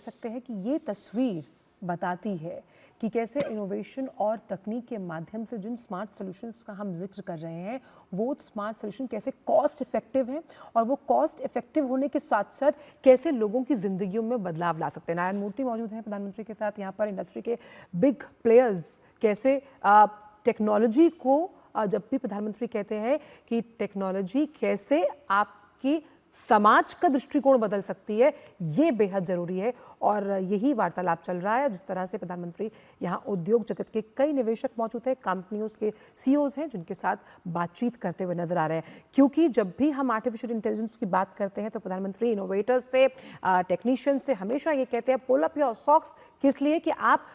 देख सकते हैं कि ये तस्वीर बताती है कि कैसे इनोवेशन और तकनीक के माध्यम से जिन स्मार्ट सॉल्यूशंस का हम जिक्र कर रहे हैं वो स्मार्ट सॉल्यूशन कैसे कॉस्ट इफेक्टिव हैं और वो कॉस्ट इफेक्टिव होने के साथ साथ कैसे लोगों की जिंदगियों में बदलाव ला सकते हैं। नारायण मूर्ति मौजूद हैं प्रधानमंत्री के साथ, यहाँ पर इंडस्ट्री के बिग प्लेयर्स कैसे टेक्नोलॉजी को जब भी प्रधानमंत्री कहते हैं कि टेक्नोलॉजी कैसे आपकी समाज का दृष्टिकोण बदल सकती है, ये बेहद जरूरी है और यही वार्तालाप चल रहा है। जिस तरह से प्रधानमंत्री यहाँ उद्योग जगत के कई निवेशक मौजूद हैं, कंपनियों के सीईओज हैं जिनके साथ बातचीत करते हुए नजर आ रहे हैं, क्योंकि जब भी हम आर्टिफिशियल इंटेलिजेंस की बात करते हैं तो प्रधानमंत्री इनोवेटर्स से, टेक्नीशियंस से हमेशा ये कहते हैं पुल अप योर सॉक्स, किस लिए कि आप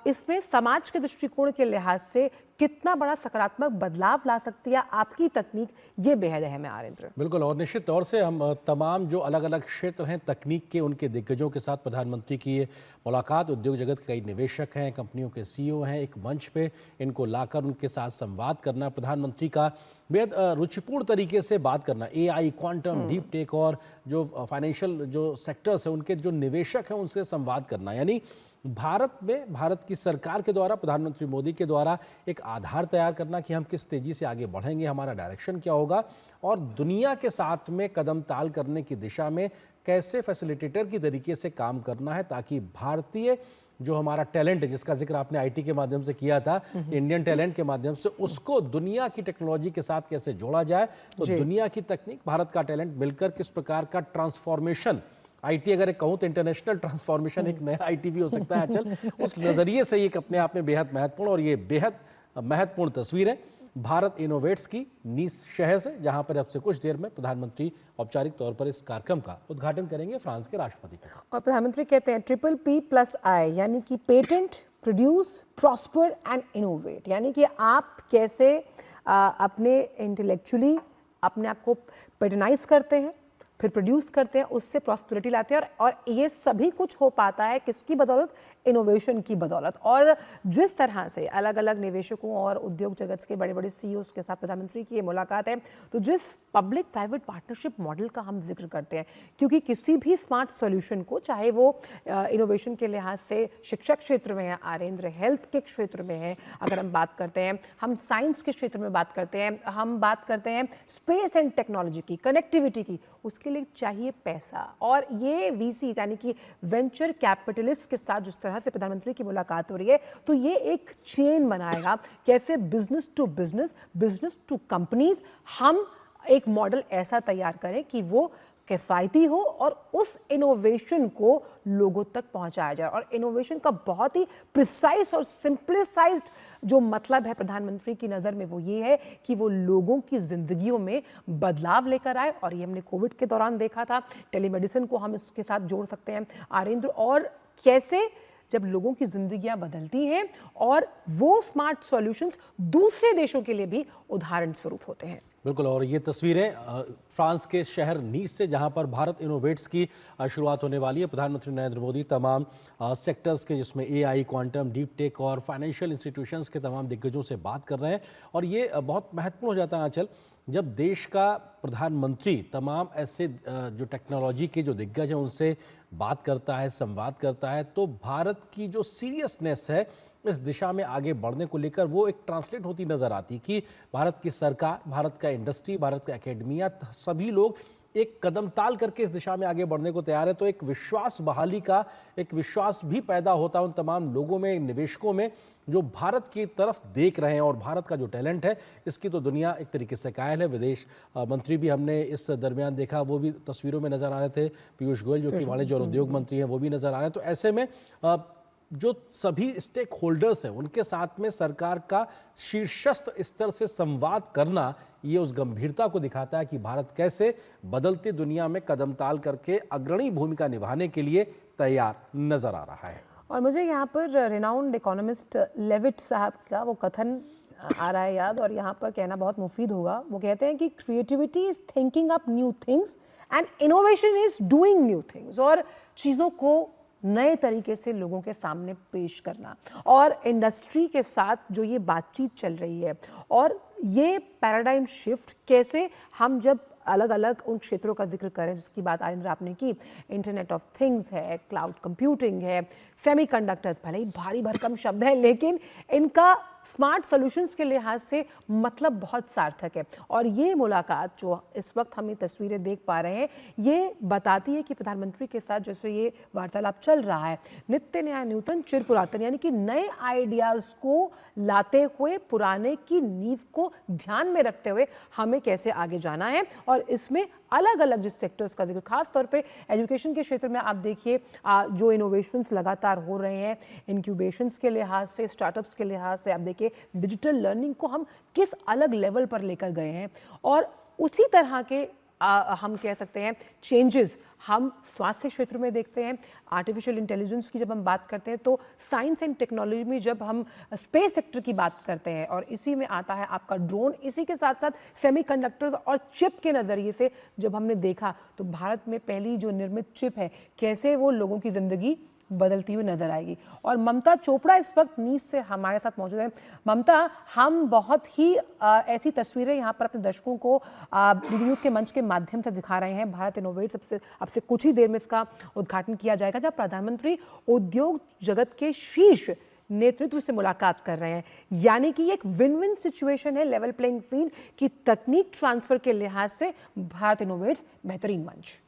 इसमें समाज के दृष्टिकोण के लिहाज से कितना बड़ा सकारात्मक बदलाव ला सकती है आपकी तकनीक, ये बेहद अहम है आरिंद्र। बिल्कुल, और निश्चित तौर से हम तमाम जो अलग अलग क्षेत्र हैं तकनीक के, उनके दिग्गजों के साथ प्रधानमंत्री की ये मुलाकात, उद्योग जगत के कई निवेशक हैं, कंपनियों के सीईओ हैं, एक मंच पे इनको लाकर उनके साथ संवाद करना, प्रधानमंत्री का बेहद रुचिपूर्ण तरीके से बात करना, एआई, क्वांटम, डीप टेक और जो फाइनेंशियल जो सेक्टर्स हैं उनके जो निवेशक हैं उनसे संवाद करना, यानी भारत में भारत की सरकार के द्वारा, प्रधानमंत्री मोदी के द्वारा एक आधार तैयार करना कि हम किस तेजी से आगे बढ़ेंगे, हमारा डायरेक्शन क्या होगा और दुनिया के साथ में कदम ताल करने की दिशा में कैसे फैसिलिटेटर की तरीके से काम करना है, ताकि भारतीय जो हमारा टैलेंट है, जिसका जिक्र आपने आईटी के माध्यम से किया था, इंडियन टैलेंट के माध्यम से उसको दुनिया की टेक्नोलॉजी के साथ कैसे जोड़ा जाए, तो दुनिया की तकनीक, भारत का टैलेंट मिलकर किस प्रकार का ट्रांसफॉर्मेशन, आईटी अगर एक कहूँ तो इंटरनेशनल ट्रांसफॉर्मेशन, एक नया आईटी भी हो सकता है चल, उस नजरिए से ये अपने आप में बेहद महत्वपूर्ण और ये बेहद महत्वपूर्ण तस्वीर है भारत इनोवेट्स की नीस शहर से, जहां पर अब से कुछ देर में प्रधानमंत्री औपचारिक तौर पर इस कार्यक्रम का उद्घाटन करेंगे फ्रांस के राष्ट्रपति के साथ। और प्रधानमंत्री कहते हैं PPP+I, यानी कि patent, produce, prosper and innovate, यानी कि आप कैसे अपने इंटेलेक्चुअली अपने आप को पेटेनाइज करते हैं, फिर प्रोड्यूस करते हैं, उससे प्रॉस्पेरिटी लाते हैं और ये सभी कुछ हो पाता है किसकी बदौलत, इनोवेशन की बदौलत। और जिस तरह से अलग अलग निवेशकों और उद्योग जगत के बड़े बड़े सीईओज के साथ प्रधानमंत्री की ये मुलाकात है, तो जिस पब्लिक प्राइवेट पार्टनरशिप मॉडल का हम जिक्र करते हैं, क्योंकि किसी भी स्मार्ट सॉल्यूशन को, चाहे वो इनोवेशन के लिहाज से शिक्षा क्षेत्र में है आरेंद्र, हेल्थ के क्षेत्र में है, अगर हम बात करते हैं, हम साइंस के क्षेत्र में बात करते हैं, हम बात करते हैं स्पेस एंड टेक्नोलॉजी की, कनेक्टिविटी की, उसके लिए चाहिए पैसा। और ये वीसी यानी कि वेंचर कैपिटलिस्ट के साथ जिस तरह से प्रधानमंत्री की मुलाकात हो रही है, तो ये एक चेन बनाएगा, कैसे business to business, business to companies, हम एक मॉडल ऐसा तैयार करें कि वो किफायती हो और उस इनोवेशन को लोगों तक पहुंचाया जाए। और इनोवेशन का बहुत ही प्रिसाइज और सिंप्लिसाइज्ड जो मतलब है प्रधानमंत्री की नज़र में वो ये है कि वो लोगों की जिंदगियों में बदलाव लेकर आए। और ये हमने कोविड के दौरान देखा था, टेलीमेडिसिन को हम इसके साथ जोड़ सकते हैं आरेंद्र, और कैसे जब लोगों की जिंदगियां बदलती हैं और वो स्मार्ट सॉल्यूशंस दूसरे देशों के लिए भी उदाहरण स्वरूप होते हैं। बिल्कुल, और ये तस्वीरें फ्रांस के शहर नीस से, जहां पर भारत इनोवेट्स की शुरुआत होने वाली है। प्रधानमंत्री नरेंद्र मोदी तमाम सेक्टर्स के, जिसमें एआई, क्वांटम, डीप टेक और फाइनेंशियल इंस्टीट्यूशंस के तमाम दिग्गजों से बात कर रहे हैं। और ये बहुत महत्वपूर्ण हो जाता है आंचल, जब देश का प्रधानमंत्री तमाम ऐसे जो टेक्नोलॉजी के जो दिग्गज हैं उनसे बात करता है, संवाद करता है, तो भारत की जो सीरियसनेस है इस दिशा में आगे बढ़ने को लेकर वो एक ट्रांसलेट होती नजर आती कि भारत की सरकार, भारत का इंडस्ट्री, भारत का एकेडमिया, सभी लोग एक कदम ताल करके इस दिशा में आगे बढ़ने को तैयार है। तो एक विश्वास बहाली का एक विश्वास भी पैदा होता है उन तमाम लोगों में, निवेशकों में, जो भारत की तरफ देख रहे हैं। और भारत का जो टैलेंट है इसकी तो दुनिया एक तरीके से कायल है। विदेश मंत्री भी हमने इस दरमियान देखा, वो भी तस्वीरों में नजर आ रहे थे, पीयूष गोयल जो कि वाणिज्य और उद्योग मंत्री हैं वो भी नजर आ रहे हैं। तो ऐसे में जो सभी स्टेक होल्डर्स हैं उनके साथ में सरकार का शीर्षस्थ स्तर से संवाद करना, ये उस गंभीरता को दिखाता है कि भारत कैसे बदलती दुनिया में कदम ताल करके अग्रणी भूमिका निभाने के लिए तैयार नजर आ रहा है। और मुझे यहाँ पर रिनाउंड इकोनॉमिस्ट लेविट साहब का वो कथन आ रहा है याद, और यहाँ पर कहना बहुत मुफीद होगा। वो कहते हैं कि creativity is thinking up new things and innovation is doing new things, और चीज़ों को नए तरीके से लोगों के सामने पेश करना। और इंडस्ट्री के साथ जो ये बातचीत चल रही है और ये पैराडाइम शिफ्ट, कैसे हम जब अलग अलग उन क्षेत्रों का जिक्र करें जिसकी बात आरिंद्र आपने की, इंटरनेट ऑफ थिंग्स है, क्लाउड कंप्यूटिंग है, सेमीकंडक्टर्स, भले ही भारी भरकम शब्द है लेकिन इनका स्मार्ट सॉल्यूशंस के लिहाज से मतलब बहुत सार्थक है। और ये मुलाकात जो इस वक्त हम ये तस्वीरें देख पा रहे हैं, ये बताती है कि प्रधानमंत्री के साथ जैसे ये वार्तालाप चल रहा है, नित्य नया नूतन चिर पुरातन, यानी कि नए आइडियाज़ को लाते हुए पुराने की नींव को ध्यान में रखते हुए हमें कैसे आगे जाना है। और इसमें अलग अलग जिस सेक्टर्स का जिक्र, खास तौर पे एजुकेशन के क्षेत्र में आप देखिए जो इनोवेशंस लगातार हो रहे हैं, इंक्यूबेशंस के लिहाज से, स्टार्टअप्स के लिहाज से, आप देखिए डिजिटल लर्निंग को हम किस अलग लेवल पर लेकर गए हैं। और उसी तरह के हम कह सकते हैं चेंजेस हम स्वास्थ्य क्षेत्र में देखते हैं। आर्टिफिशियल इंटेलिजेंस की जब हम बात करते हैं तो साइंस एंड टेक्नोलॉजी में जब हम स्पेस सेक्टर की बात करते हैं और इसी में आता है आपका ड्रोन, इसी के साथ साथ सेमीकंडक्टर्स और चिप के नज़रिए से जब हमने देखा तो भारत में पहली जो निर्मित चिप है कैसे वो लोगों की ज़िंदगी बदलती हुई नजर आएगी। और ममता चोपड़ा इस वक्त नीस से हमारे साथ मौजूद है। ममता, हम बहुत ही ऐसी तस्वीरें यहाँ पर अपने दर्शकों को डीडी न्यूज़ के मंच के माध्यम से दिखा रहे हैं। भारत इनोवेट अब से कुछ ही देर में इसका उद्घाटन किया जाएगा, जब प्रधानमंत्री उद्योग जगत के शीर्ष नेतृत्व से मुलाकात कर रहे हैं। यानी कि एक विन विन सिचुएशन है, लेवल प्लेइंग फील्ड की तकनीक ट्रांसफर के लिहाज से भारत इनोवेट्स बेहतरीन मंच।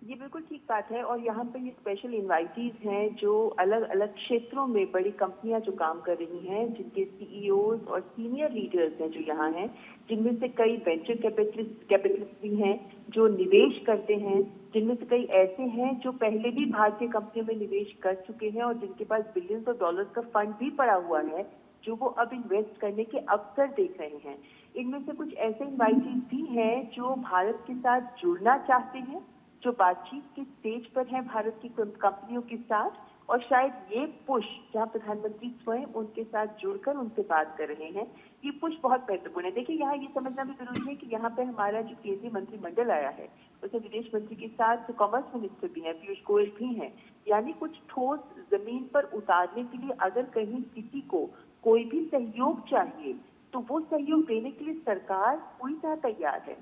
ये बिल्कुल ठीक बात है। और यहाँ पे ये स्पेशल इन्वाइटीज हैं जो अलग अलग क्षेत्रों में बड़ी कंपनियां जो काम कर रही हैं, जिनके सीईओज और सीनियर लीडर्स हैं जो यहाँ हैं, जिनमें से कई वेंचर कैपिटलिस्ट भी हैं जो निवेश करते हैं, जिनमें से कई ऐसे हैं जो पहले भी भारतीय कंपनियों में निवेश कर चुके हैं और जिनके पास बिलियंस ऑफ डॉलर्स का फंड भी पड़ा हुआ है जो वो अब इन्वेस्ट करने के अवसर देख रहे हैं। इनमें से कुछ ऐसे इन्वाइटीज भी हैं जो भारत के साथ जुड़ना चाहते हैं, जो बातचीत के स्टेज पर है भारत की कंपनियों के साथ, और शायद ये पुश जहां प्रधानमंत्री स्वयं उनके साथ जुड़कर उनसे बात कर रहे हैं, ये पुश बहुत महत्वपूर्ण है। देखिए, यहाँ ये समझना भी जरूरी है कि यहाँ पे हमारा जो केंद्रीय मंत्रिमंडल आया है उसमें विदेश मंत्री के साथ कॉमर्स मिनिस्टर भी हैं, पीयूष गोयल भी हैं। यानी कुछ ठोस जमीन पर उतारने के लिए अगर कहीं किसी को कोई भी सहयोग चाहिए तो वो सहयोग देने के लिए सरकार पूरी तरह तैयार है।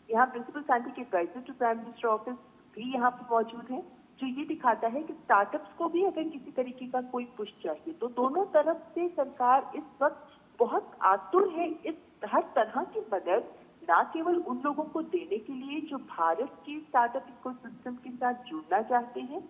यहाँ principal scientific adviser to prime minister office भी यहाँ पर मौजूद है, जो ये दिखाता है कि स्टार्टअप्स को भी अगर किसी तरीके का कोई पुश चाहिए तो दोनों तरफ से सरकार इस वक्त बहुत आतुर है इस हर तरह की मदद न केवल उन लोगों को देने के लिए जो भारत के स्टार्टअप इकोसिस्टम के साथ जुड़ना चाहते हैं,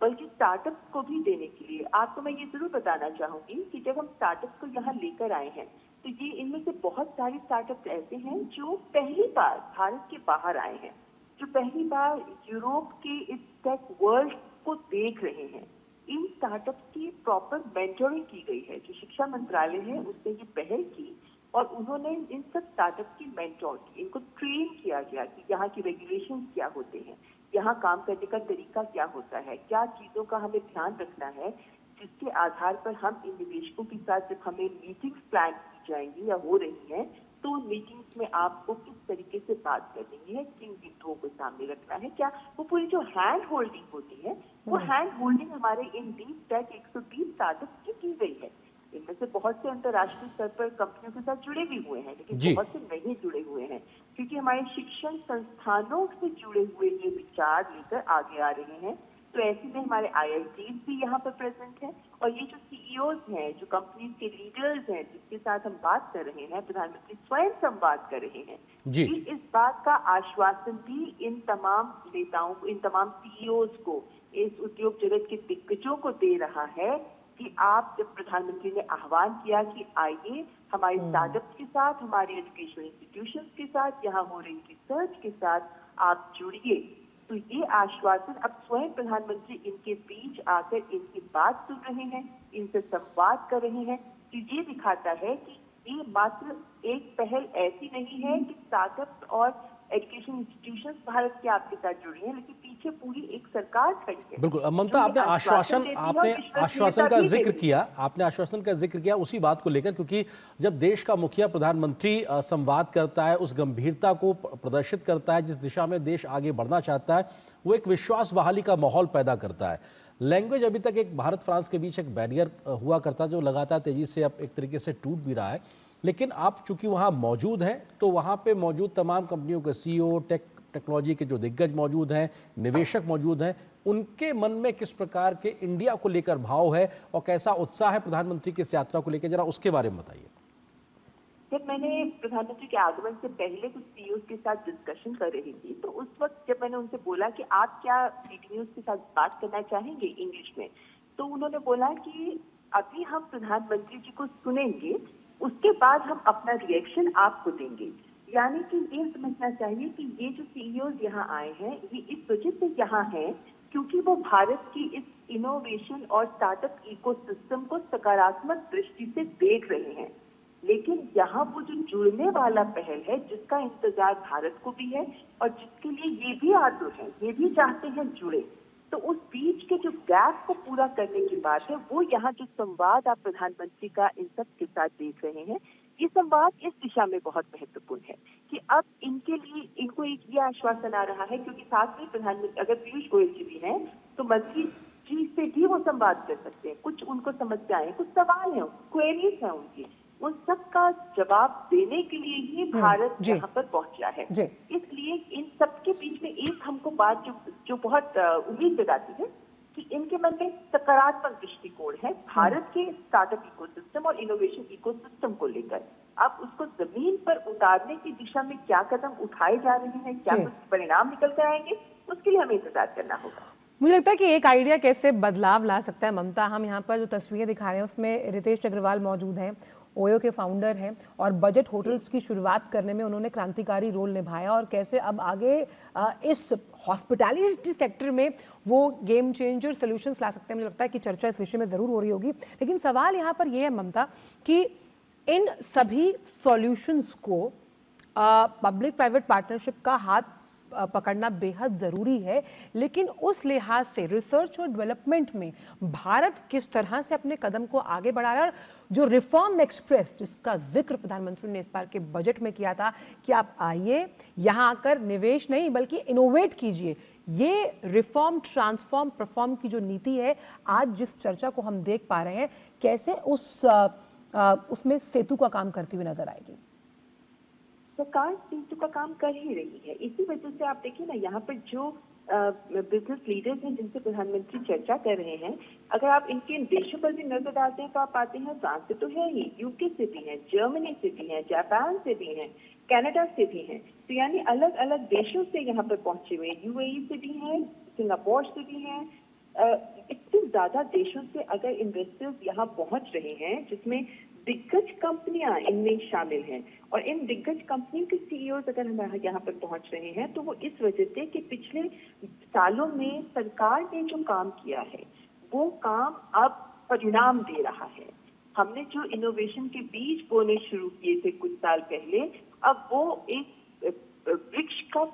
बल्कि स्टार्टअप्स को भी देने के लिए। आपको मैं ये जरूर बताना चाहूंगी कि जब हम स्टार्टअप्स को यहाँ लेकर आए हैं तो ये इनमें से बहुत सारे स्टार्टअप्स ऐसे हैं जो पहली बार भारत के बाहर आए हैं, जो पहली बार यूरोप के इस टेक वर्ल्ड को देख रहे हैं। इन स्टार्टअप्स की प्रॉपर मेंटरिंग की गई है, जो शिक्षा मंत्रालय है उसने ये पहल की और उन्होंने इन सब स्टार्टअप की मेंटोर की, इनको ट्रेन किया गया कि यहाँ की रेगुलेशन क्या होते हैं, यहाँ काम करने का तरीका क्या होता है, क्या चीजों का हमें ध्यान रखना है, जिसके आधार पर हम इन निवेशकों के साथ जब हमें मीटिंग्स प्लान की जाएंगी या हो रही हैं तो उन मीटिंग्स में आपको किस तरीके से बात करनी है, किन बिंदुओं को सामने रखना है, क्या वो पूरी जो हैंड होल्डिंग होती है वो हैंड होल्डिंग हमारे इन डीप टेक 120 स्टार्टअप्स की गई है। इनमें से बहुत से अंतर्राष्ट्रीय स्तर पर कंपनियों के साथ जुड़े भी हुए हैं, लेकिन बहुत से नहीं जुड़े हुए हैं क्योंकि हमारे शिक्षण संस्थानों से जुड़े हुए ये विचार लेकर आगे आ रहे हैं। तो ऐसे में हमारे IITs भी यहाँ पर प्रेजेंट हैं और ये जो CEOs हैं, जो कंपनीज के लीडर्स हैं जिसके साथ हम बात कर रहे हैं, प्रधानमंत्री स्वयं संवाद कर रहे हैं, जी इस बात का आश्वासन भी इन तमाम नेताओं को, इन तमाम CEOs को, इस उद्योग जगत के दिग्गजों को दे रहा है कि आप जब प्रधानमंत्री ने आह्वान किया कि आइए हमारे स्टार्टअप्स के साथ, हमारे एजुकेशनल इंस्टीट्यूशंस के साथ, यहाँ हो रही रिसर्च के साथ आप जुड़िए, तो ये आश्वासन अब स्वयं प्रधानमंत्री इनके बीच आकर इनकी बात सुन रहे हैं, इनसे संवाद कर रहे हैं। तो ये दिखाता है कि ये मात्र एक पहल ऐसी नहीं है कि स्टार्टअप्स और एजुकेशन इंस्टीट्यूशंस भारत के आपके साथ जुड़ी हैं, लेकिन पीछे पूरी एक सरकार खड़ी है। बिल्कुल ममता, आपने आश्वासन का जिक्र किया, आपने आश्वासन का जिक्र किया उसी बात को लेकर, क्योंकि जब देश का मुखिया प्रधानमंत्री संवाद करता है, उस गंभीरता को प्रदर्शित करता है, जिस दिशा में देश आगे बढ़ना चाहता है, वो एक विश्वास बहाली का माहौल पैदा करता है। लैंग्वेज अभी तक एक भारत फ्रांस के बीच एक बैरियर हुआ करता जो लगातार तेजी से अब एक तरीके से टूट भी रहा है, लेकिन आप चूंकि वहाँ मौजूद हैं तो वहाँ पे मौजूद तमाम कंपनियों के सीईओ, टेक्नोलॉजी के जो दिग्गज मौजूद हैं, निवेशक मौजूद हैं, उनके मन में किस प्रकार के इंडिया को लेकर भाव है और कैसा उत्साह है प्रधानमंत्री की इस यात्रा को लेकर, जरा उसके बारे में बताइए। जब मैंने प्रधानमंत्री के आगमन से पहले कुछ सीईओ के साथ डिस्कशन कर रही थी, तो उस वक्त जब मैंने उनसे बोला कि आप क्या डीडी न्यूज के साथ बात करना चाहेंगे इंग्लिश में, तो उन्होंने बोला कि अभी हम प्रधानमंत्री जी को सुनेंगे, उसके बाद हम अपना रिएक्शन आपको देंगे। यानी कि ये समझना चाहिए कि ये जो सीईओ यहाँ आए हैं, ये इस वजह से यहाँ हैं क्योंकि वो भारत की इस इनोवेशन और स्टार्टअप इकोसिस्टम को सकारात्मक दृष्टि से देख रहे हैं। लेकिन यहाँ वो जो जुड़ने वाला पहल है, जिसका इंतजार भारत को भी है और जिसके लिए ये भी आतुर है, ये भी चाहते हैं जुड़े, तो उस बीच के जो गैप को पूरा करने की बात है, वो यहाँ जो संवाद आप प्रधानमंत्री का इन सब के साथ देख रहे हैं, ये संवाद इस दिशा में बहुत महत्वपूर्ण है कि अब इनके लिए इनको एक ये आश्वासन आ रहा है, क्योंकि साथ में प्रधानमंत्री अगर पीयूष गोयल जी भी हैं तो मंत्री जी से भी वो संवाद कर सकते हैं। कुछ उनको समस्याएं, कुछ सवाल हैं, क्वेरीज हैं उनकी, उन सब का जवाब देने के लिए ही भारत यहाँ पर पहुंचा है। इसलिए इन सब के बीच में एक हमको बात जो बहुत उम्मीद जगाती है कि इनके मन में सकारात्मक दृष्टिकोण है भारत के स्टार्टअप इकोसिस्टम और इनोवेशन इकोसिस्टम को लेकर। अब उसको जमीन पर उतारने की दिशा में क्या कदम उठाए जा रहे हैं, क्या कुछ परिणाम निकल कर आएंगे, उसके लिए हमें इंतजार करना होगा। मुझे लगता है कि एक आइडिया कैसे बदलाव ला सकता है ममता, हम यहाँ पर जो तस्वीरें दिखा रहे हैं उसमें रितेश अग्रवाल मौजूद हैं, ओयो के फाउंडर हैं और बजट होटल्स की शुरुआत करने में उन्होंने क्रांतिकारी रोल निभाया और कैसे अब आगे इस हॉस्पिटैलिटी सेक्टर में वो गेम चेंजर सॉल्यूशंस ला सकते हैं। मुझे लगता है कि चर्चा इस विषय में ज़रूर हो रही होगी, लेकिन सवाल यहाँ पर ये है ममता कि इन सभी सॉल्यूशंस को पब्लिक प्राइवेट पार्टनरशिप का हाथ पकड़ना बेहद ज़रूरी है, लेकिन उस लिहाज से रिसर्च और डेवलपमेंट में भारत किस तरह से अपने कदम को आगे बढ़ा रहा है। और जो रिफॉर्म एक्सप्रेस जिसका जिक्र प्रधानमंत्री ने इस बार के बजट में किया था कि आप आइए यहाँ आकर निवेश नहीं बल्कि इनोवेट कीजिए, ये रिफॉर्म ट्रांसफॉर्म परफॉर्म की जो नीति है आज जिस चर्चा को हम देख पा रहे हैं, कैसे उसमें सेतु का काम करती हुई नजर आएगी। सरकार सेतु का काम कर ही रही है। इसी वजह से आप देखिए ना, यहाँ पर जो बिजनेस लीडर्स हैं जिनसे प्रधानमंत्री चर्चा कर रहे हैं, अगर आप इनके देशों पर भी नजर डालते हैं तो आप पाते हैं फ्रांस से तो है ही, यूके से भी है, जर्मनी से भी है, जापान से भी है, कनाडा से भी है। तो यानी अलग अलग देशों से यहाँ पर पहुंचे हुए, यूएई से भी है, सिंगापुर से भी है। इतने ज्यादा देशों से अगर इन्वेस्टर्स यहाँ पहुंच रहे हैं, जिसमें दिग्गज कंपनियां इनमें शामिल हैं, और इन दिग्गज कंपनियों के सीईओज अगर हम यहाँ पर पहुंच रहे हैं तो वो इस वजह से कि पिछले सालों में सरकार ने जो काम किया है वो काम अब परिणाम दे रहा है। हमने जो इनोवेशन के बीज बोने शुरू किए थे कुछ साल पहले, अब वो एक वृक्ष का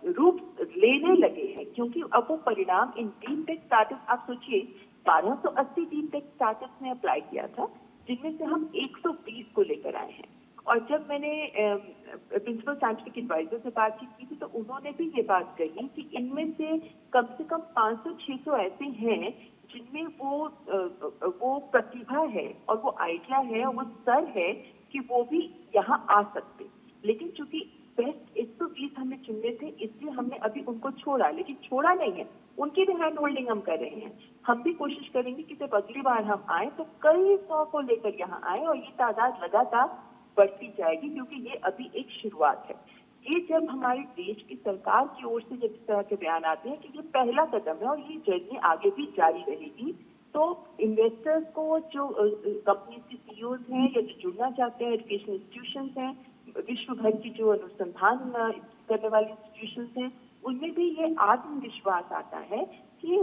रूप लेने लगे हैं, क्योंकि अब वो परिणाम इन डीप टेक स्टार्टअप, आप सोचिए 1280 डीप टेक स्टार्टअप ने अप्लाई किया था, जिनमें से हम 120 को लेकर आए हैं। और जब मैंने प्रिंसिपल साइंटिफिक एडवाइजर से बातचीत की थी तो उन्होंने भी ये बात कही कि इनमें से कम 500-600 ऐसे हैं जिनमें वो प्रतिभा है और वो आइडिया है और वो स्तर है कि वो भी यहाँ आ सकते। लेकिन चूंकि बेस्ट 120 हमें चुनने थे, इसलिए हमने अभी उनको छोड़ा, लेकिन छोड़ा नहीं है, उनकी भी हैंड होल्डिंग हम कर रहे हैं। हम भी कोशिश करेंगे कि जब अगली बार हम आए तो कई 100 को लेकर यहाँ आए और ये तादाद लगातार बढ़ती जाएगी, क्योंकि ये अभी एक शुरुआत है। ये जब हमारे देश की सरकार की ओर से जब इस तरह के बयान आते हैं कि ये पहला कदम है और ये जर्नी आगे भी जारी रहेगी, तो इन्वेस्टर्स को, जो कंपनी के सीईओज हैं या जो जुड़ना चाहते हैं, एजुकेशन इंस्टीट्यूशंस हैं, विश्व भर की जो अनुसंधान करने वाली इंस्टीट्यूशंस हैं, उनमें भी ये आत्मविश्वास आता है कि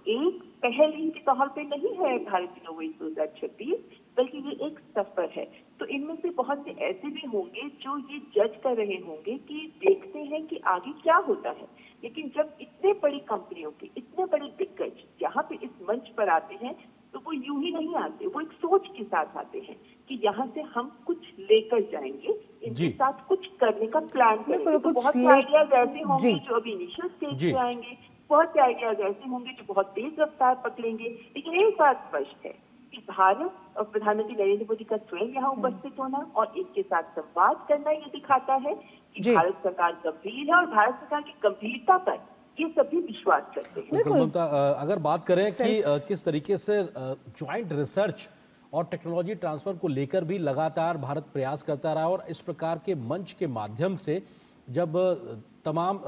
एक पहल के तौर पे नहीं है भारत इनोवेट 2026, बल्कि ये एक सफर है। तो इनमें से बहुत से ऐसे भी होंगे जो ये जज कर रहे होंगे कि देखते हैं कि आगे क्या होता है। लेकिन जब इतने बड़ी कंपनियों के इतने बड़े दिग्गज यहाँ पे इस मंच पर आते हैं तो वो यूं ही नहीं आते, वो एक सोच के साथ आते हैं कि यहाँ से हम कुछ लेकर जाएंगे, इनके साथ कुछ करने का प्लान करेंगे। तो बहुत से आइडियाज ऐसे होंगे जो अभी इनिशियल स्टेज पे आएंगे, बहुत से आइडियाज ऐसे होंगे जो बहुत तेज रफ्तार पकड़ेंगे। लेकिन एक बात स्पष्ट है कि भारत और प्रधानमंत्री नरेंद्र मोदी का स्वयं यहाँ उपस्थित होना और इनके साथ संवाद करना ये दिखाता है कि जी। भारत सरकार गंभीर है और भारत सरकार की गंभीरता पर ये सभी विश्वास करते हैं। बिल्कुल ममता, अगर बात करें कि Self- किस तरीके से ज्वाइंट रिसर्च और टेक्नोलॉजी ट्रांसफर को लेकर भी लगातार भारत प्रयास करता रहा और इस प्रकार के मंच के माध्यम से जब तमाम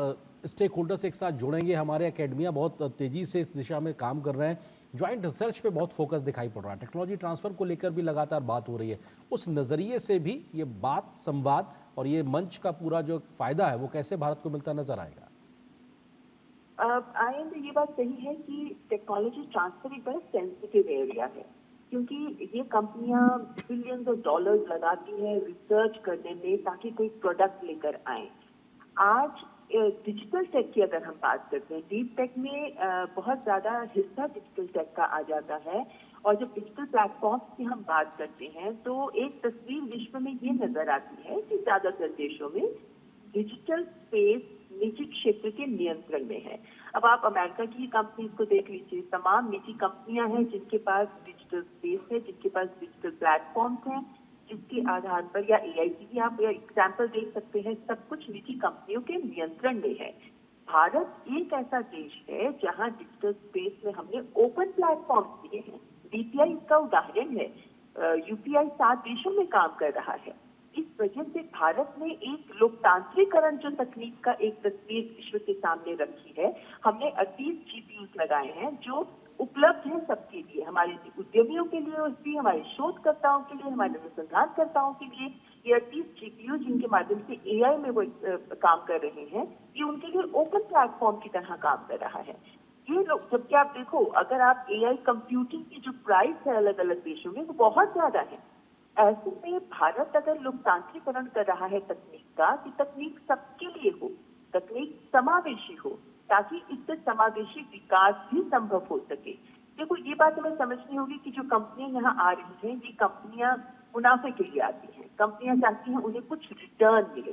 स्टेक होल्डर्स एक साथ जुड़ेंगे, हमारे एकेडमिया बहुत तेजी से इस दिशा में काम कर रहे हैं, ज्वाइंट रिसर्च पे बहुत फोकस दिखाई पड़ रहा है, टेक्नोलॉजी ट्रांसफर को लेकर भी लगातार बात हो रही है, उस नज़रिए से भी ये बात, संवाद और ये मंच का पूरा जो फायदा है वो कैसे भारत को मिलता नजर आएगा? आयन, ये बात सही है कि टेक्नोलॉजी ट्रांसफर एक बड़ा सेंसिटिव एरिया है, क्योंकि ये कंपनियां बिलियंस ऑफ डॉलर्स लगाती हैं रिसर्च करने में ताकि कोई प्रोडक्ट लेकर आए। आज डिजिटल टेक की अगर हम बात करते हैं, डीप टेक में बहुत ज्यादा हिस्सा डिजिटल टेक का आ जाता है, और जब डिजिटल प्लेटफॉर्म्स की हम बात करते हैं तो एक तस्वीर विश्व में ये नजर आती है कि ज्यादातर देशों में डिजिटल स्पेस निजी क्षेत्र के नियंत्रण में है। अब आप अमेरिका की कंपनीज को देख लीजिए, तमाम निजी कंपनियां हैं जिनके पास डिजिटल स्पेस है, जिनके पास डिजिटल प्लेटफॉर्म्स हैं, जिसके आधार पर, या एआई की भी आप एग्जाम्पल देख सकते हैं, सब कुछ निजी कंपनियों के नियंत्रण में है। भारत एक ऐसा देश है जहां डिजिटल स्पेस में हमने ओपन प्लेटफॉर्म दिए हैं। डीपीआई इसका उदाहरण है। यूपीआई 7 देशों में काम कर रहा है। इस वजह से भारत ने एक लोकतांत्रिकरण जो तकनीक का एक तस्वीर विश्व के सामने रखी है, हमने 38 जीपीयूज लगाए हैं जो उपलब्ध है सबके लिए, हमारे उद्यमियों के लिए भी, हमारे शोधकर्ताओं के लिए, हमारे अनुसंधानकर्ताओं के लिए। ये 38 जीपीयू जिनके माध्यम से एआई में वो काम कर रहे हैं, ये उनके लिए ओपन प्लेटफॉर्म की तरह काम कर रहा है। ये लोग, जबकि आप देखो, अगर आप एआई कंप्यूटिंग की जो प्राइस है अलग अलग देशों में, वो बहुत ज्यादा है। ऐसे में भारत अगर लोकतांत्रिकरण कर रहा है तकनीक का, कि तकनीक सबके लिए हो, तकनीक समावेशी हो, ताकि इससे समावेशी विकास भी संभव हो सके। देखो, ये बात हमें समझनी होगी कि जो कंपनियां यहाँ आ रही हैं, ये कंपनियां मुनाफे के लिए आती हैं। कंपनियां चाहती हैं उन्हें कुछ रिटर्न मिले।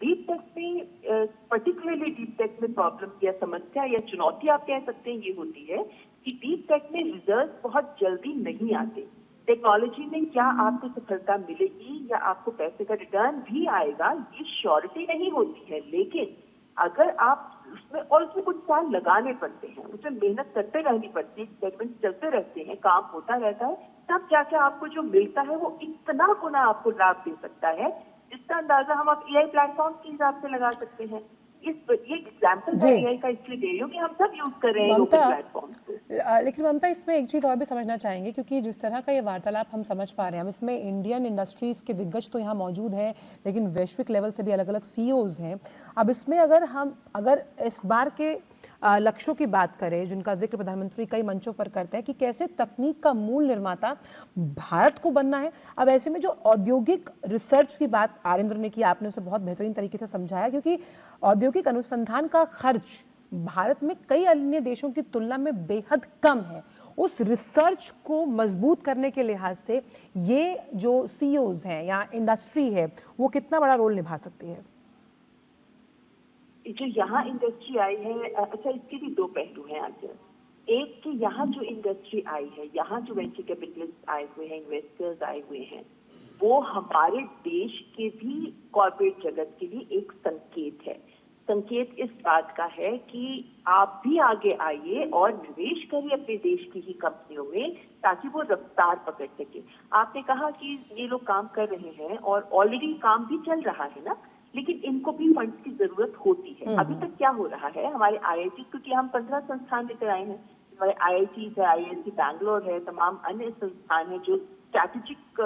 डीप टेक में, पर्टिकुलरली डीप टेक में प्रॉब्लम या समस्या या चुनौती आप कह सकते हैं ये होती है कि डीप टेक में रिजल्ट बहुत जल्दी नहीं आते। टेक्नोलॉजी में क्या आपको सफलता मिलेगी या आपको पैसे का रिटर्न भी आएगा, ये श्योरिटी नहीं होती है। लेकिन अगर आप उसमें, और उसमें कुछ साल लगाने पड़ते हैं, उसमें मेहनत करते रहनी पड़ती है, एक्सपेरिमेंट चलते रहते हैं, काम होता रहता है, तब जाके आपको जो मिलता है वो इतना गुना आपको लाभ दे सकता है, जिसका अंदाजा हम आप एआई प्लेटफॉर्म के हिसाब से लगा सकते हैं। ये एग्जाम्पल मैं जी। एआई का इसलिए दे रही हूँ कि हम सब यूज कर रहे हैं ओपन ममता, प्लेटफॉर्म को। लेकिन ममता, इसमें एक चीज़ और भी समझना चाहेंगे, क्योंकि जिस तरह का ये वार्तालाप हम समझ पा रहे हैं, हम इसमें इंडियन इंडस्ट्रीज़ के दिग्गज तो यहाँ मौजूद हैं, लेकिन वैश्विक लेवल से भी अलग अलग सीईओज हैं। अब इसमें अगर इस बार के लक्ष्यों की बात करें, जिनका जिक्र प्रधानमंत्री कई मंचों पर करते हैं, कि कैसे तकनीक का मूल निर्माता भारत को बनना है। अब ऐसे में जो औद्योगिक रिसर्च की बात आरिंद्र ने की, आपने उसे बहुत बेहतरीन तरीके से समझाया, क्योंकि औद्योगिक अनुसंधान का खर्च भारत में कई अन्य देशों की तुलना में बेहद कम है। उस रिसर्च को मजबूत करने के लिहाज से ये जो सीईओज हैं या इंडस्ट्री है, वो कितना बड़ा रोल निभा सकती है? जो यहाँ इंडस्ट्री आई है, अच्छा, इसके भी 2 पहलू हैं आज। एक कि यहाँ जो इंडस्ट्री आई है, यहाँ जो वेंचर कैपिटलिस्ट आए हुए हैं, इन्वेस्टर्स आए हुए हैं, वो हमारे देश के भी कॉर्पोरेट जगत के लिए एक संकेत है। संकेत इस बात का है कि आप भी आगे आइए और निवेश करिए अपने देश की ही कंपनियों में, ताकि वो रफ्तार पकड़ सके। आपने कहा कि ये लोग काम कर रहे हैं और ऑलरेडी काम भी चल रहा है ना, लेकिन इनको भी फंड्स की जरूरत होती है। अभी तक क्या हो रहा है, हमारे आईआईटी, क्योंकि हम 15 संस्थान लेकर आए हैं, हमारे आईआईटी है, आईआईटी बैंगलोर है, तमाम अन्य संस्थान है जो स्ट्रैटेजिक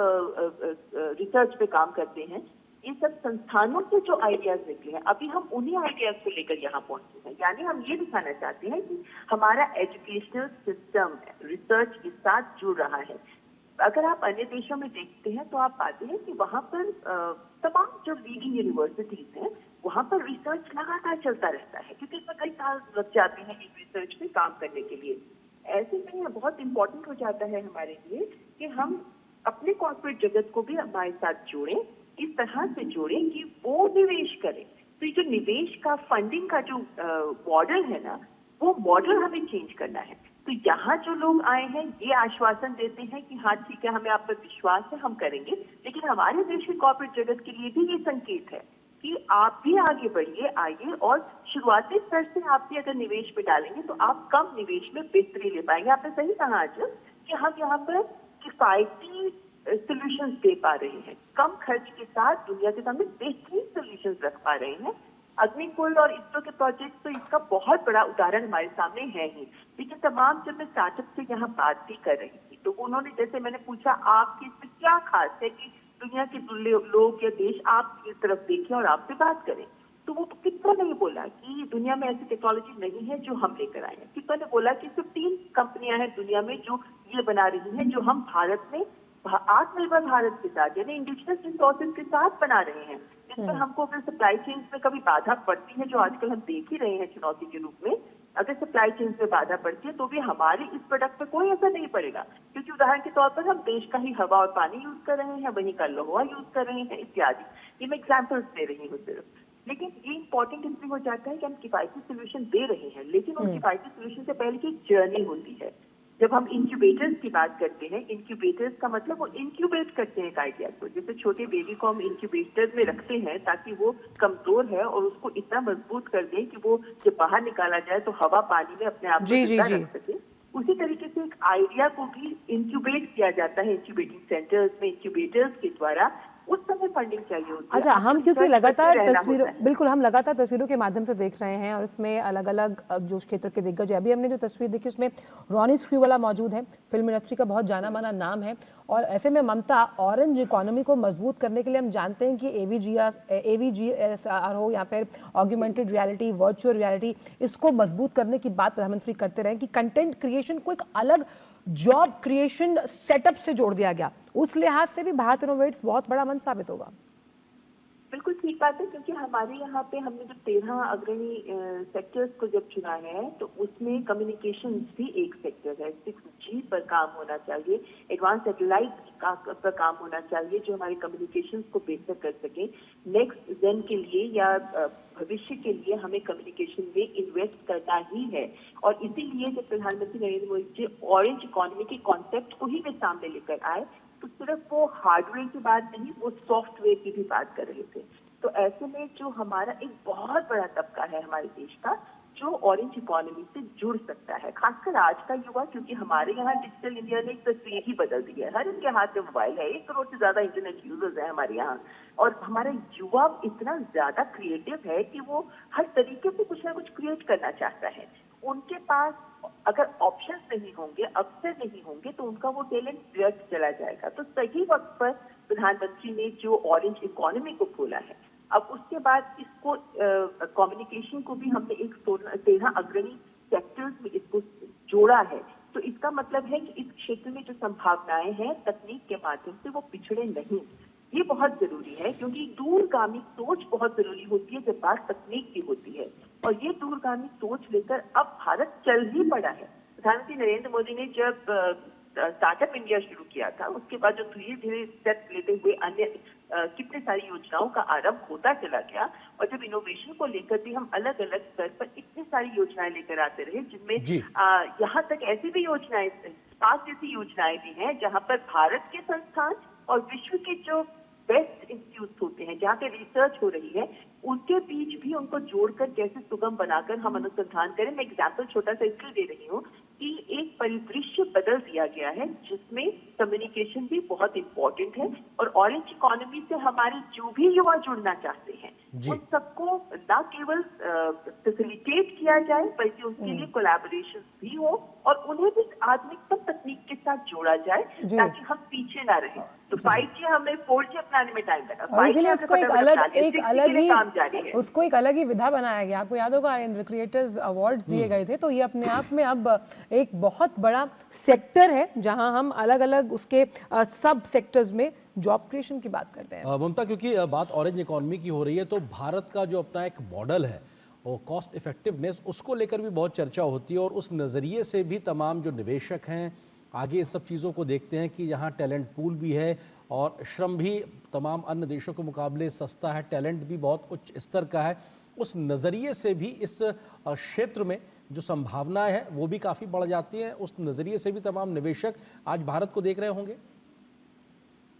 रिसर्च पे काम करते हैं। ये सब संस्थानों से जो आइडियाज निकले हैं, अभी हम उन्हीं आइडियाज को लेकर यहाँ पहुंचे हैं। यानी हम ये दिखाना चाहते हैं कि हमारा एजुकेशनल सिस्टम रिसर्च के साथ जुड़ रहा है। अगर आप अन्य देशों में देखते हैं तो आप पाते हैं कि वहाँ पर तमाम जो लीडिंग यूनिवर्सिटीज हैं, वहाँ पर रिसर्च लगातार चलता रहता है, क्योंकि इसमें कई साल लग जाते हैं एक रिसर्च में काम करने के लिए। ऐसे में यह बहुत इंपॉर्टेंट हो जाता है हमारे लिए कि हम अपने कॉर्पोरेट जगत को भी हमारे साथ जोड़ें, इस तरह से जोड़ें कि वो निवेश करें। तो ये जो निवेश का, फंडिंग का जो मॉडल है ना, वो मॉडल हमें चेंज करना है। तो यहाँ जो लोग आए हैं ये आश्वासन देते हैं कि हाँ ठीक है, हमें आप पर विश्वास है, हम करेंगे। लेकिन हमारे देश के कॉर्पोरेट जगत के लिए भी ये संकेत है कि आप भी आगे बढ़िए, आइए, और शुरुआती स्तर से आप भी अगर निवेश में डालेंगे तो आप कम निवेश में बेहतरी ले पाएंगे। आपने सही कहा आज कि हम यहाँ पर किफायती सोल्यूशंस दे पा रहे हैं, कम खर्च के साथ दुनिया के सामने बेहतरीन सोल्यूशंस रख पा रहे हैं। अग्निकुल और इसरो के प्रोजेक्ट तो इसका बहुत बड़ा उदाहरण हमारे सामने है ही। लेकिन तमाम जब मैं स्टार्टअप से यहाँ बात भी कर रही थी तो उन्होंने, जैसे मैंने पूछा आपकी इसमें क्या खास है कि दुनिया के लोग या देश आप इस तरफ देखें और आपसे बात करें, तो वो कितना नहीं बोला कि दुनिया में ऐसी टेक्नोलॉजी नहीं है जो हम लेकर आए हैं। कितना ने बोला कि 15 कंपनियां हैं दुनिया में जो ये बना रही हैं, जो हम भारत में आत्मनिर्भर भारत के साथ यानी इंडिजिनस रिसोर्सेज के साथ बना रहे हैं, जिस पर हमको अगर सप्लाई चेन में कभी बाधा पड़ती है, जो आजकल हम देख ही रहे हैं चुनौती के रूप में, अगर सप्लाई चेन में बाधा पड़ती है तो भी हमारे इस प्रोडक्ट पर कोई असर नहीं पड़ेगा, क्योंकि उदाहरण के तौर पर हम देश का ही हवा और पानी यूज कर रहे हैं, वहीं का लोहा यूज कर रहे हैं इत्यादि। ये मैं एग्जाम्पल्स दे रही हूँ सिर्फ। लेकिन ये इंपॉर्टेंट इसलिए हो जाता है कि हम किफायती सोल्यूशन दे रहे हैं, लेकिन उन किफायती सोल्यूशन से पहले की एक जर्नी होती है। जब हम इंक्यूबेटर्स की बात करते हैं, इंक्यूबेटर्स का मतलब वो इंक्यूबेट करते हैं एक आइडिया को। जैसे छोटे बेबी को हम इंक्यूबेटर्स में रखते हैं ताकि वो कमजोर है और उसको इतना मजबूत कर दें कि वो जब बाहर निकाला जाए तो हवा पानी में अपने आप को जिंदा रख सके। उसी तरीके से एक आइडिया को भी इंक्यूबेट किया जाता है इंक्यूबेटिंग सेंटर्स में, इंक्यूबेटर्स के द्वारा। उस समय फंडिंग चाहिए होती है। अच्छा, हम क्योंकि लगातार तस्वीरों, बिल्कुल हम लगातार तस्वीरों के माध्यम से देख रहे हैं और इसमें अलग अलग जो क्षेत्र के दिग्गज है, अभी हमने जो तस्वीर देखी उसमें रोनी स्क्रूवाला मौजूद है, फिल्म इंडस्ट्री का बहुत जाना माना नाम है। और ऐसे में ममता, ऑरेंज इकोनॉमी को मजबूत करने के लिए हम जानते हैं कि AVGSR हो या फिर ऑग्यूमेंटेड रियलिटी, वर्चुअल रियलिटी, इसको मजबूत करने की बात प्रधानमंत्री करते रहे कि कंटेंट क्रिएशन को एक अलग जॉब क्रिएशन सेटअप से जोड़ दिया गया। उस लिहाज से भी भारत इनोवेट्स बहुत बड़ा मंच साबित होगा। बिल्कुल ठीक बात है, क्योंकि हमारे यहाँ पे हमने जब 13 अग्रणी सेक्टर्स को जब चुना है तो उसमें कम्युनिकेशन भी एक सेक्टर है। 6G पर काम होना चाहिए, एडवांस सैटेलाइट पर काम होना चाहिए जो हमारे कम्युनिकेशन को बेहतर कर सके। नेक्स्ट जेन के लिए या भविष्य के लिए हमें कम्युनिकेशन में इन्वेस्ट करना ही है। और इसीलिए जब प्रधानमंत्री नरेंद्र मोदी जी ऑरेंज इकोनॉमी के कॉन्सेप्ट को ही वे सामने लेकर आए तो सिर्फ वो हार्डवेयर की बात नहीं, वो सॉफ्टवेयर की भी बात कर रहे थे। तो ऐसे में जो हमारा एक बहुत बड़ा तबका है हमारे देश का जो ऑरेंज इकोनॉमी से जुड़ सकता है, खासकर आज का युवा, क्योंकि हमारे यहाँ डिजिटल इंडिया ने एक तस्वीर ही बदल दी है। हर इनके हाथ में मोबाइल है, 1 करोड़ से ज्यादा इंटरनेट यूजर्स हैं हमारे यहाँ। और हमारा युवा इतना ज्यादा क्रिएटिव है कि वो हर तरीके से कुछ ना कुछ क्रिएट करना चाहता है। उनके पास अगर ऑप्शंस नहीं होंगे, अवसर नहीं होंगे, तो उनका वो टैलेंट व्यर्थ चला जाएगा। तो सही वक्त पर प्रधानमंत्री ने जो ऑरेंज इकोनॉमी को खोला है, अब उसके बाद इसको कम्युनिकेशन को भी हमने एक 13 अग्रणी सेक्टर्स में इसको जोड़ा है। तो इसका मतलब है कि इस क्षेत्र में जो संभावनाएं हैं तकनीक के माध्यम से वो पिछड़े नहीं। ये बहुत जरूरी है, क्योंकि दूरगामी सोच बहुत जरूरी होती है जब बात तकनीक की होती है। और ये दूरगामी सोच लेकर अब भारत चल ही पड़ा है। प्रधानमंत्री नरेंद्र मोदी ने जब स्टार्टअप इंडिया शुरू किया था, उसके बाद जो धीरे धीरे स्टेप लेते हुए अन्य कितने सारी योजनाओं का आरंभ होता चला गया। और जब इनोवेशन को लेकर भी हम अलग अलग स्तर पर इतनी सारी योजनाएं लेकर आते रहे, जिनमें यहाँ तक ऐसी भी योजनाएं, स्पार्क जैसी योजनाएं भी हैं जहाँ पर भारत के संस्थान और विश्व के जो बेस्ट इंस्टीट्यूट होते हैं जहाँ पे रिसर्च हो रही है, उनके बीच भी उनको जोड़कर कैसे सुगम बनाकर हम अनुसंधान करें। मैं एग्जाम्पल छोटा सा इसलिए दे रही हूँ कि एक परिदृश्य बदल दिया गया है जिसमें कम्युनिकेशन भी बहुत इम्पोर्टेंट है। और ऑरेंज इकोनॉमी से हमारे जो भी युवा जुड़ना चाहते हैं उन सबको न केवल फैसिलिटेट किया जाए बल्कि उनके लिए कोलैबोरेशन भी हो और उन्हें भी आधुनिकतम तकनीक के साथ जोड़ा जाए ताकि हम पीछे ना रहें। तो 5G हमें 4G अपनाने में टाइम लगा, और इसीलिए उसको एक अलग ही विधा बनाया गया। आपको याद होगा आर्यन क्रिएटर्स अवार्ड्स दिए गए थे, तो ये अपने आप में अब एक बहुत बड़ा सेक्टर है जहां हम अलग अलग उसके सब सेक्टर्स में जॉब क्रिएशन की बात करते हैं। ममता, क्योंकि बात ऑरेंज इकोनॉमी की हो रही है तो भारत का जो अपना एक मॉडल है और कॉस्ट इफेक्टिवनेस, उसको लेकर भी बहुत चर्चा होती है और उस नज़रिए से भी तमाम जो निवेशक हैं आगे इस सब चीज़ों को देखते हैं कि यहाँ टैलेंट पूल भी है और श्रम भी तमाम अन्य देशों के मुकाबले सस्ता है, टैलेंट भी बहुत उच्च स्तर का है। उस नज़रिए से भी इस क्षेत्र में जो संभावनाएं हैं वो भी काफ़ी बढ़ जाती हैं, उस नज़रिए से भी तमाम निवेशक आज भारत को देख रहे होंगे।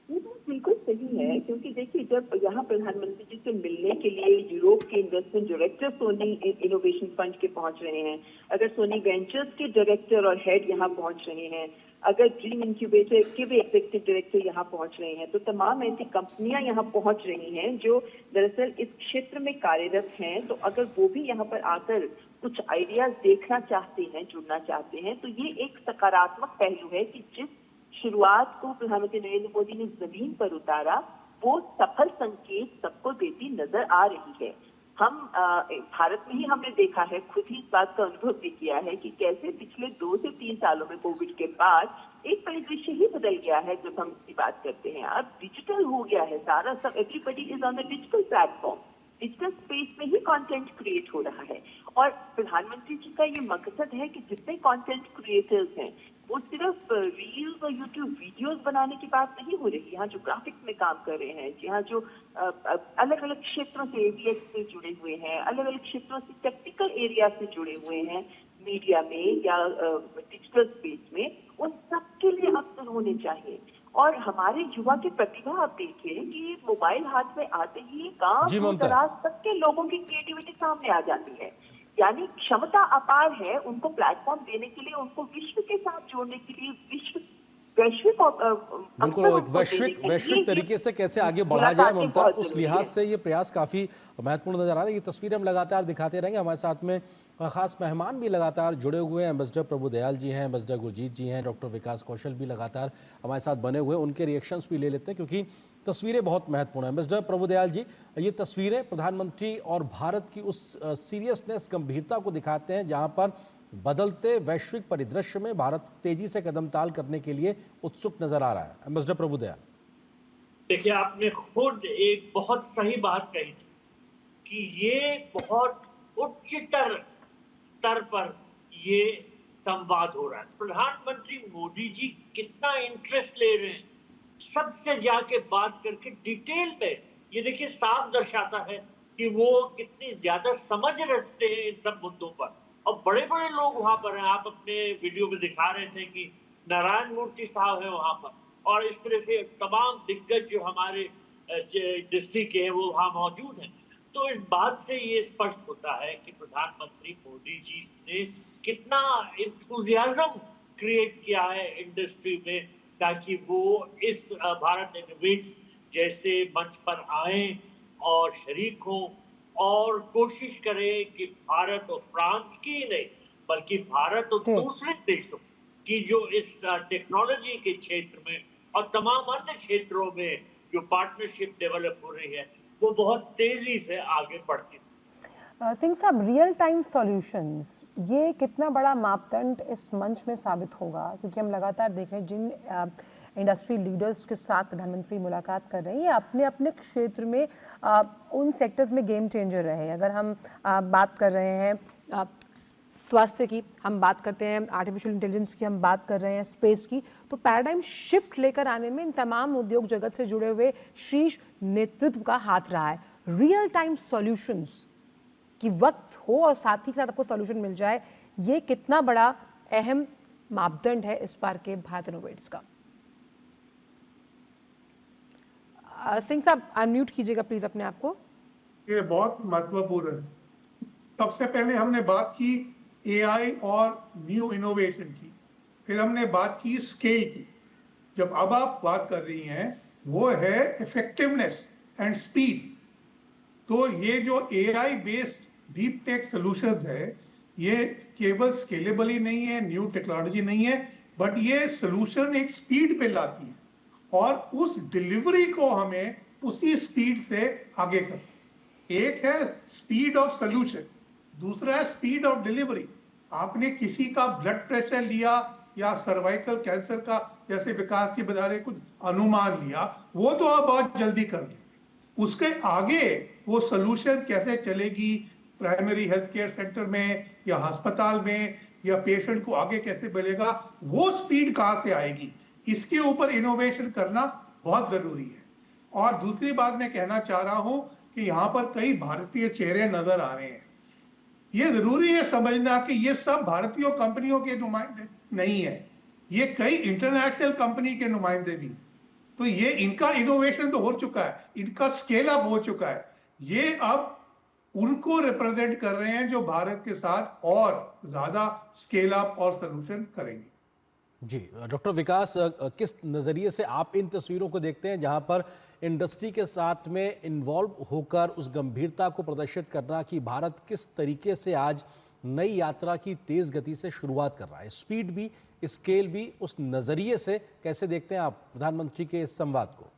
ये बात बिल्कुल सही है, क्योंकि देखिए जब यहाँ प्रधानमंत्री जी से मिलने के लिए यूरोप के investment director Sony Innovation Fund के पहुंच रहे हैं, अगर सोनी वेंचर्स के डायरेक्टर और हेड यहाँ पहुंच रहे हैं, अगर ड्रीम इंक्यूबेटर के भी एग्जीक्यूटिव डायरेक्टर यहाँ पहुंच रहे हैं, तो तमाम ऐसी कंपनियां यहाँ पहुंच रही हैं जो दरअसल इस क्षेत्र में कार्यरत हैं। तो अगर वो भी यहाँ पर आकर कुछ आइडियाज देखना चाहते हैं, जुड़ना चाहते हैं, तो ये एक सकारात्मक पहलू है कि जिस शुरुआत को प्रधानमंत्री नरेंद्र मोदी ने जमीन पर उतारा, वो सफल संकेत सबको देती नजर आ रही है। हम भारत में ही हमने देखा है, खुद ही इस बात का अनुभव भी किया है कि कैसे पिछले 2 से 3 सालों में कोविड के बाद एक परिदृश्य ही बदल गया है। जब हम इसकी बात करते हैं, अब डिजिटल हो गया है सारा, सब everybody is on the digital platform, digital space में ही कंटेंट क्रिएट हो रहा है। और प्रधानमंत्री जी का ये मकसद है कि जितने कंटेंट क्रिएटर्स हैं वो सिर्फ रील्स और यूट्यूब वीडियोस बनाने की बात नहीं हो रही। यहाँ जो ग्राफिक्स में काम कर रहे हैं, यहाँ जो अलग अलग क्षेत्रों से एवीएक्स से जुड़े हुए हैं, अलग अलग क्षेत्रों से टेक्निकल एरिया से जुड़े हुए हैं, मीडिया में या डिजिटल स्पेस में, उन सबके लिए अवसर होने चाहिए। और हमारे युवा की प्रतिभा आप देखिए कि मोबाइल हाथ में आते ही गांव दराज तक के लोगों की क्रिएटिविटी सामने आ जाती है। यानी क्षमता अपार है, उनको प्लेटफॉर्म देने के लिए, उनको विश्व के साथ जोड़ने के लिए, वैश्विक बिल्कुल एक वैश्विक तरीके से कैसे आगे बढ़ा जाए ममता, उस लिहाज से ये प्रयास काफी महत्वपूर्ण नजर आ रहा है। ये तस्वीरें हम लगातार दिखाते रहेंगे। हमारे साथ में खास मेहमान भी लगातार जुड़े हुए हैं। एम्बेसडर प्रभुदयाल जी हैं, एम्बेसडर गुरजीत जी हैं, डॉक्टर विकास कौशल भी लगातार हमारे साथ बने हुए हैं। उनके रिएक्शंस भी ले लेते हैं क्योंकि तस्वीरें बहुत महत्वपूर्ण हैं। एम्बेसडर प्रभुदयाल जी, ये तस्वीरें प्रधानमंत्री और भारत की उस सीरियसनेस, गंभीरता को दिखाते हैं जहां पर बदलते वैश्विक परिदृश्य में भारत तेजी से कदमताल करने के लिए उत्सुक नजर आ रहा है। एम्बेसडर प्रभुदयाल, देखिए आपने खुद एक बहुत सही बात कही थी कि ये बहुत उच्चतर स्तर पर ये संवाद हो रहा है। प्रधानमंत्री मोदी जी कितना इंटरेस्ट ले रहे हैं, सबसे जाके बात करके डिटेल में, ये देखिए साफ दर्शाता है कि वो कितनी ज्यादा समझ रखते हैं इन सब मुद्दों पर। और बड़े बड़े लोग वहां पर हैं। आप अपने वीडियो में दिखा रहे थे कि नारायण मूर्ति साहब है वहां पर, और इस तरह से तमाम दिग्गज जो हमारे डिस्ट्रिक्ट के हैं वो वहां मौजूद हैं। तो इस बात से ये स्पष्ट होता है कि प्रधानमंत्री मोदी जी ने कितना इंथुजियाज्म क्रिएट किया है इंडस्ट्री में, ताकि वो इस भारत इनोवेट्स जैसे मंच पर आए और शरीक हों और कोशिश करें कि भारत और फ्रांस की नहीं बल्कि भारत और दूसरे देशों की जो इस टेक्नोलॉजी के क्षेत्र में और तमाम अन्य क्षेत्रों में जो पार्टनरशिप डेवलप हो रही है वो बहुत तेजी से आगे बढ़ती है। सिंह साहब, रियल टाइम सॉल्यूशंस, ये कितना बड़ा मापदंड इस मंच में साबित होगा? क्योंकि हम लगातार देख रहे हैं जिन इंडस्ट्री लीडर्स के साथ प्रधानमंत्री मुलाकात कर रहे हैं, ये अपने अपने क्षेत्र में उन सेक्टर्स में गेम चेंजर रहे। अगर हम बात कर रहे हैं स्वास्थ्य की, हम बात करते हैं आर्टिफिशियल इंटेलिजेंस की, हम बात कर रहे हैं स्पेस की, तो पैराडाइम शिफ्ट लेकर आने में इन तमाम उद्योग जगत से जुड़े हुए शीर्ष नेतृत्व का हाथ रहा है। रियल टाइम सॉल्यूशंस कि वक्त हो और साथ ही साथ आपको सॉल्यूशन मिल जाए, ये कितना बड़ा अहम मापदंड है इस बार के भारत इनोवेट्स का? सिंह साहब, अनम्यूट कीजिएगा प्लीज अपने आप को। ये बहुत महत्वपूर्ण है। सबसे पहले हमने बात की एआई और न्यू इनोवेशन की, फिर हमने बात की स्केल की। जब अब आप बात कर रही हैं वो है इफेक्टिवनेस एंड स्पीड। तो ये जो AI based deep tech solutions है, ये केवल स्केलेबल ही नहीं है, न्यू टेक्नोलॉजी नहीं है, बट ये सॉल्यूशन एक स्पीड पे लाती है और उस डिलीवरी को हमें उसी स्पीड से आगे करना। एक है स्पीड ऑफ सॉल्यूशन, दूसरा है स्पीड ऑफ डिलीवरी। आपने किसी का ब्लड प्रेशर लिया या सर्वाइकल कैंसर का, जैसे विकास जी बता रहे, कुछ अनुमान लिया, वो तो आप बहुत जल्दी कर देंगे। उसके आगे वो सॉल्यूशन कैसे चलेगी प्राइमरी हेल्थ केयर सेंटर में या अस्पताल में, या पेशेंट को आगे कैसे मिलेगा, वो स्पीड कहाँ से आएगी, इसके ऊपर इनोवेशन करना बहुत जरूरी है। और दूसरी बात मैं कहना चाह रहा हूं कि यहाँ पर कई भारतीय चेहरे नजर आ रहे हैं। ये जरूरी है समझना कि ये सब भारतीय कंपनियों के नुमाइंदे नहीं है, ये कई इंटरनेशनल कंपनी के नुमाइंदे भी हैं। तो ये इनका इनोवेशन तो हो चुका है, इनका स्केल अप हो चुका है, ये अब उनको रिप्रेजेंट कर रहे हैं जो भारत के साथ और ज्यादा स्केल अप और सोल्यूशन करेंगे। जी डॉक्टर विकास, किस नज़रिए से आप इन तस्वीरों को देखते हैं जहां पर इंडस्ट्री के साथ में इन्वॉल्व होकर उस गंभीरता को प्रदर्शित करना कि भारत किस तरीके से आज नई यात्रा की तेज गति से शुरुआत कर रहा है, स्पीड भी स्केल भी, उस नज़रिए से कैसे देखते हैं आप प्रधानमंत्री के इस संवाद को?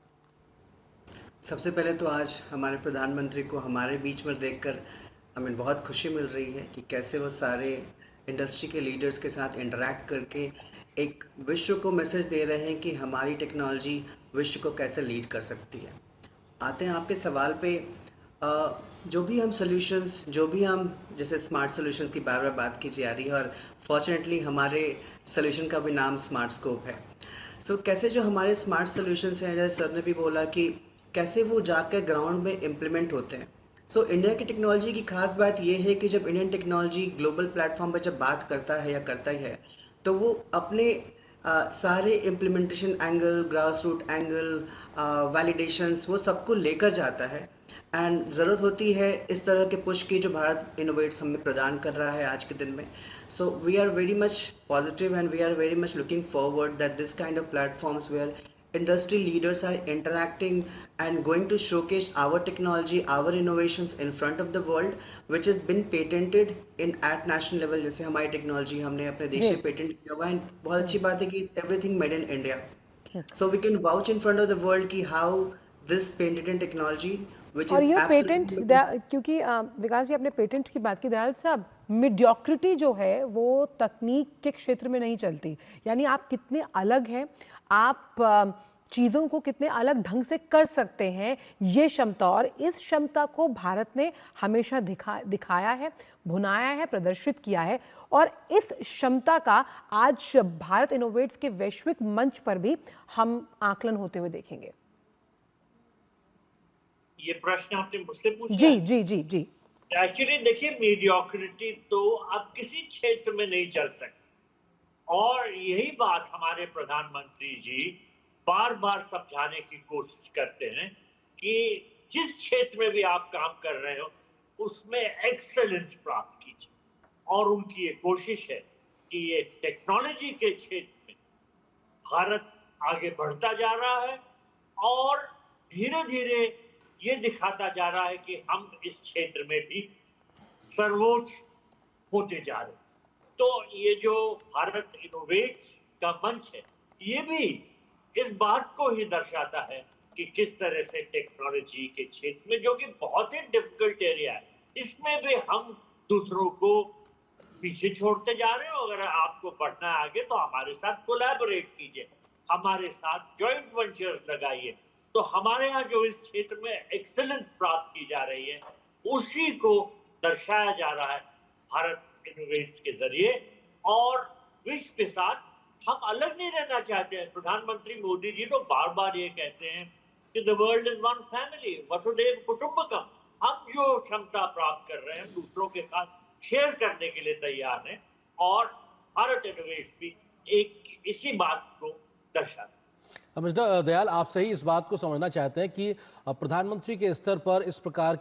सबसे पहले तो आज हमारे प्रधानमंत्री को हमारे बीच में देखकर हमें बहुत खुशी मिल रही है कि कैसे वो सारे इंडस्ट्री के लीडर्स के साथ इंटरेक्ट करके एक विश्व को मैसेज दे रहे हैं कि हमारी टेक्नोलॉजी विश्व को कैसे लीड कर सकती है। आते हैं आपके सवाल पे, जो भी हम सॉल्यूशंस, जो भी हम जैसे स्मार्ट सॉल्यूशंस की बार बार बात की जा रही है और फॉर्चुनेटली हमारे सॉल्यूशन का भी नाम स्मार्ट स्कोप है। सो कैसे जो हमारे स्मार्ट सॉल्यूशंस हैं, जैसे सर ने भी बोला कि कैसे वो जाकर ग्राउंड में इम्प्लीमेंट होते हैं। सो इंडिया की टेक्नोलॉजी की खास बात ये है कि जब इंडियन टेक्नोलॉजी ग्लोबल प्लेटफॉर्म पर जब बात करता है या करता ही है तो वो अपने सारे implementation angle, grass root angle, validations, वो सबको लेकर जाता है। एंड ज़रूरत होती है इस तरह के पुश की जो भारत इनोवेट्स हमें प्रदान कर रहा है आज के दिन में। So we are very much positive and we are very much looking forward that this kind of platforms where industry leaders are interacting and going to showcase our technology, our innovations in front of the world, which has been patented in at national level। जैसे हमारी technology हमने अपने देश में patent किया हुआ है। बहुत अच्छी बात है कि everything made in India, so we can vouch in front of the world कि how this patented technology which और is ये पेटेंट, absolutely क्योंकि विकास जी आपने पेटेंट की बात की, दयाल साहब, मीडियोक्रिटी जो है वो तकनीक के क्षेत्र में नहीं चलती। यानी आप कितने अलग हैं, आप चीज़ों को कितने अलग ढंग से कर सकते हैं, ये क्षमता, और इस क्षमता को भारत ने हमेशा दिखाया है, भुनाया है, प्रदर्शित किया है। और इस क्षमता का आज भारत इनोवेट्स के वैश्विक मंच पर भी हम आकलन होते हुए देखेंगे। ये प्रश्न आपने मुझसे पूछा? जी जी जी जी। एक्चुअली देखिए, मीडियोक्रिटी तो अब किसी क्षेत्र में नहीं चल सकती, और यही बात हमारे प्रधानमंत्री जी बार बार समझाने की कोशिश करते हैं कि जिस क्षेत्र में भी आप काम कर रहे हो उसमें एक्सेलेंस प्राप्त कीजिए। और उनकी ये कोशिश है कि ये टेक्नोलॉजी के क्षेत्र में भारत आगे बढ़ता जा रहा है और धीरे धीरे ये दिखाता जा रहा है कि हम इस क्षेत्र में भी सर्वोच्च होते जा रहे हैं। तो ये जो भारत इनोवेट्स का मंच है, ये भी इस बात को ही दर्शाता है कि किस तरह से टेक्नोलॉजी के क्षेत्र में, जो कि बहुत ही डिफिकल्ट एरिया है, इसमें भी हम दूसरों को पीछे छोड़ते जा रहे हो। अगर आपको बढ़ना है आगे तो हमारे साथ कोलैबोरेट कीजिए, हमारे साथ जॉइंट वेंचर्स लगाइए। तो हमारे यहाँ जो इस क्षेत्र में एक्सेलेंस प्राप्त की जा रही है, उसी को दर्शाया जा रहा है भारत इनोवेट्स के जरिए। और विश्व के साथ हम अलग नहीं रहना चाहते हैं। प्रधानमंत्री मोदी जी तो बार बार ये कहते हैं कि the world is one family, वसुधैव कुटुंबकम। हम जो क्षमता प्राप्त कर रहे हैं दूसरों के साथ शेयर करने के लिए तैयार हैं, और भारत इनोवेट्स भी एक इसी बात को दर्शाता है। मिस्टर दयाल, आप सही इस बात को समझना चाहते हैं कि प्रधानमंत्री के स्तर पर इस प्रकार